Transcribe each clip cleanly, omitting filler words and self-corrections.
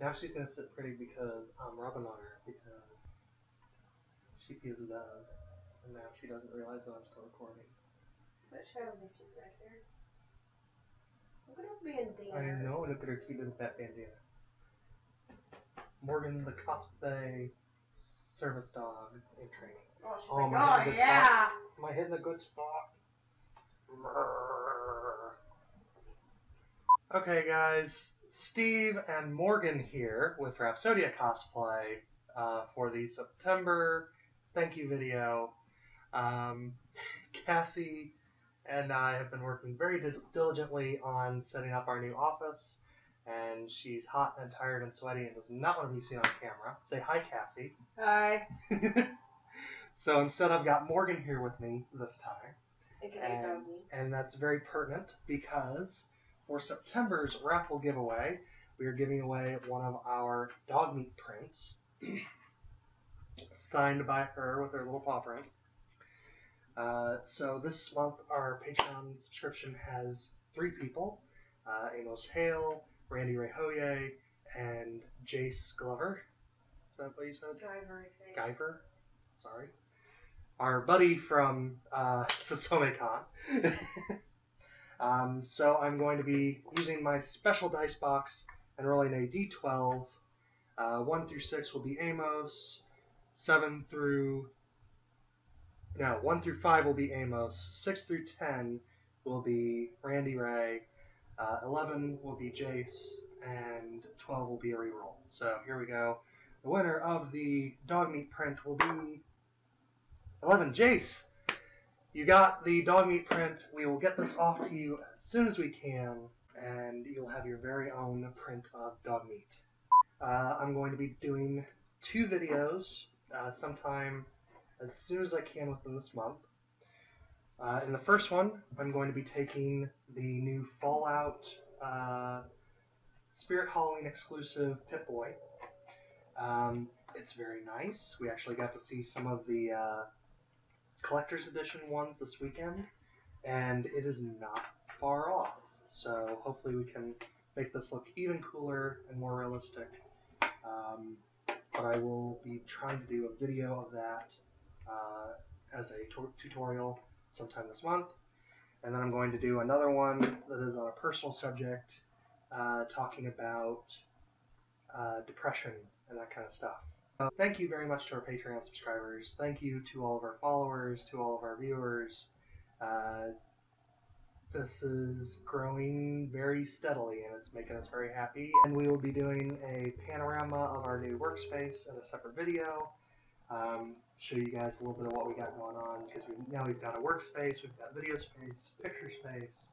Now she's going to sit pretty because I'm rubbing on her because she feels love. And now she doesn't realize that I'm still recording. But shadow if she's back there. Look at her bandana. I know, look at her cute little fat bandana. Morgan, the cosplay service dog in training. Oh, she's am like, oh yeah! Spot? Am I hitting a good spot? Okay guys, Steve and Morgan here with Rhapsodia Cosplay for the September thank you video. Cassie and I have been working very diligently on setting up our new office, and she's hot and tired and sweaty and does not want to be seen on camera. Say hi, Cassie. Hi. So instead I've got Morgan here with me this time. AKA Doggy. And that's very pertinent because for September's raffle giveaway, we are giving away one of our dog meat prints signed by her with her little paw print. So this month our Patreon subscription has 3 people, Amos Hale, Randy Rehoye, and Jace Glover. Is that what you said? Guyver, I think. Guyver? Sorry. Our buddy from SasomeCon. So I'm going to be using my special dice box and rolling a d12. 1 through 6 will be Amos. 1 through 5 will be Amos. 6 through 10 will be Randy Ray. 11 will be Jace. And 12 will be a reroll. So here we go. The winner of the dog meat print will be 11. Jace, you got the dog meat print. We will get this off to you as soon as we can, and you'll have your very own print of dog meat. I'm going to be doing 2 videos sometime as soon as I can within this month. In the first one, I'm going to be taking the new Fallout Spirit Halloween exclusive Pip-Boy. It's very nice. We actually got to see some of the collector's edition ones this weekend, and it is not far off. So hopefully we can make this look even cooler and more realistic. But I will be trying to do a video of that as a tutorial sometime this month. And then I'm going to do another one that is on a personal subject, talking about depression and that kind of stuff. Thank you very much to our Patreon subscribers. Thank you to all of our followers, to all of our viewers. This is growing very steadily, and it's making us very happy. And we will be doing a panorama of our new workspace in a separate video. Show you guys a little bit of what we got going on, because now we've got a workspace, we've got video space, picture space,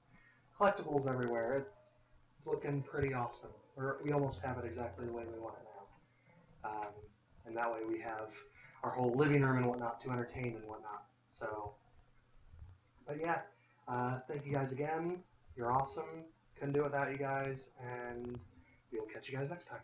collectibles everywhere. It's looking pretty awesome. We almost have it exactly the way we want it now. And that way we have our whole living room and whatnot to entertain and whatnot. So, but yeah, thank you guys again. You're awesome. Couldn't do it without you guys, and we'll catch you guys next time.